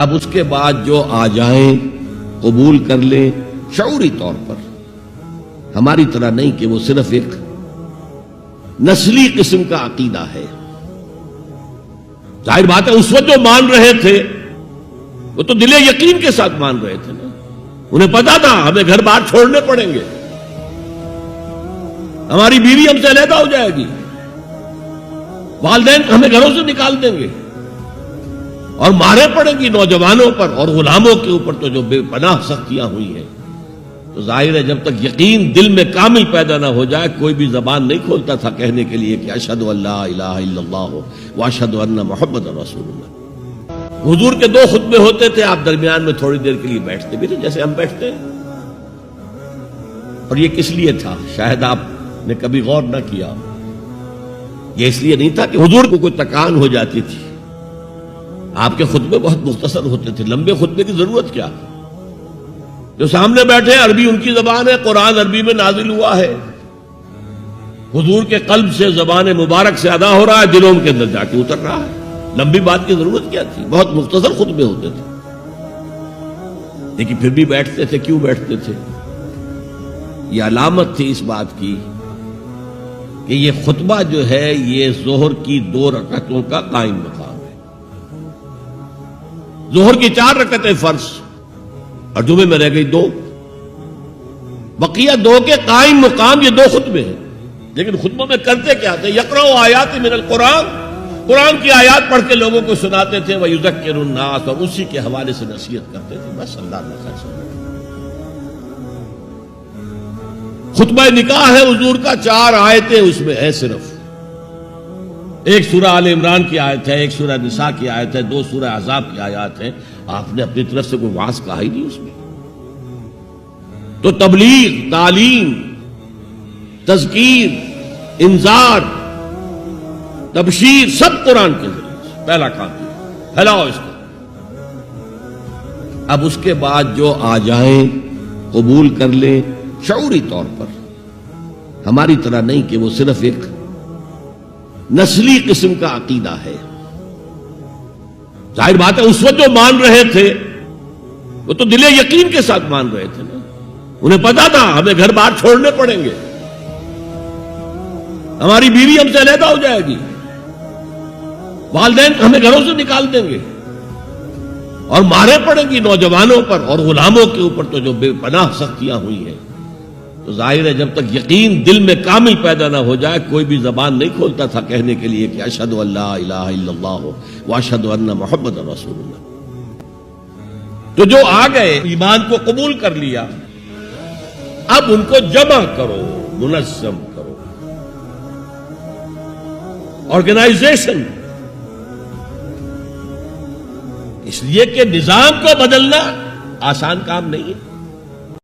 اب اس کے بعد جو آ جائیں قبول کر لیں شعوری طور پر، ہماری طرح نہیں کہ وہ صرف ایک نسلی قسم کا عقیدہ ہے۔ ظاہر بات ہے اس وقت جو مان رہے تھے وہ تو دل یقین کے ساتھ مان رہے تھے نا، انہیں پتا تھا ہمیں گھر بار چھوڑنے پڑیں گے، ہماری بیوی ہم سے علیحدہ ہو جائے گی، والدین ہمیں گھروں سے نکال دیں گے اور مارے پڑیں گی نوجوانوں پر اور غلاموں کے اوپر تو جو بے پناہ سختیاں ہوئی ہیں۔ تو ظاہر ہے جب تک یقین دل میں کامل پیدا نہ ہو جائے کوئی بھی زبان نہیں کھولتا تھا کہنے کے لیے کہ اشہد ان لا الہ الا اللہ واشہد ان محمد رسول اللہ۔ حضور کے دو خطبے ہوتے تھے، آپ درمیان میں تھوڑی دیر کے لیے بیٹھتے بھی تھے جیسے ہم بیٹھتے ہیں، اور یہ کس لیے تھا شاید آپ نے کبھی غور نہ کیا۔ یہ اس لیے نہیں تھا کہ حضور کو کوئی تکان ہو جاتی تھی، آپ کے خطبے بہت مختصر ہوتے تھے، لمبے خطبے کی ضرورت کیا؟ جو سامنے بیٹھے عربی ان کی زبان ہے، قرآن عربی میں نازل ہوا ہے، حضور کے قلب سے زبان مبارک سے ادا ہو رہا ہے، دلوں کے اندر جا کے اتر رہا ہے، لمبی بات کی ضرورت کیا تھی؟ بہت مختصر خطبے ہوتے تھے، لیکن پھر بھی بیٹھتے تھے۔ کیوں بیٹھتے تھے؟ یہ علامت تھی اس بات کی کہ یہ خطبہ جو ہے یہ ظہر کی 2 رکعتوں کا قائم مقام ہے۔ ظہر کی 4 رکعتیں فرض اور جمعے میں رہ گئی 2، بقیہ 2 کے قائم مقام یہ 2 خطبے ہیں۔ لیکن خطبوں میں کرتے کیا تھے؟ یقرأ آیات من القرآن، قرآن کی آیات پڑھ کے لوگوں کو سناتے تھے، وَيُذَكِّرُ النَّاسَ، اور اسی کے حوالے سے نصیحت کرتے تھے، بس اللہ نے خیر سمجھا۔ خطبہ نکاح ہے حضور کا، 4 آیتیں اس میں ہیں صرف، ایک سورہ آل عمران کی آیت ہے، ایک سورہ نساء کی آیت ہے، 2 سورہ احزاب کی آیات ہیں۔ آپ نے اپنی طرف سے کوئی وعظ کہا ہی نہیں اس میں۔ تو تبلیغ، تعلیم، تذکیر، انذار، تبشیر سب قرآن کے ذریعے سے پہلا کام کیا، پھیلاؤ اس کو۔ اب اس کے بعد جو آ جائیں قبول کر لیں شعوری طور پر، ہماری طرح نہیں کہ وہ صرف ایک نسلی قسم کا عقیدہ ہے۔ ظاہر بات ہے اس وقت جو مان رہے تھے وہ تو دل یقین کے ساتھ مان رہے تھے نا، انہیں پتا تھا ہمیں گھر بار چھوڑنے پڑیں گے، ہماری بیوی ہم سے علیحدہ ہو جائے گی، والدین ہمیں گھروں سے نکال دیں گے اور مارے پڑیں گی نوجوانوں پر اور غلاموں کے اوپر تو جو بے پناہ سختیاں ہوئی ہیں۔ تو ظاہر ہے جب تک یقین دل میں کامل پیدا نہ ہو جائے کوئی بھی زبان نہیں کھولتا تھا کہنے کے لیے کہ اشہد ان لا الہ الا اللہ واشہد ان محمد رسول اللہ۔ تو جو آ گئے ایمان کو قبول کر لیا، اب ان کو جمع کرو، منظم کرو، آرگنائزیشن، اس لیے کہ نظام کو بدلنا آسان کام نہیں ہے۔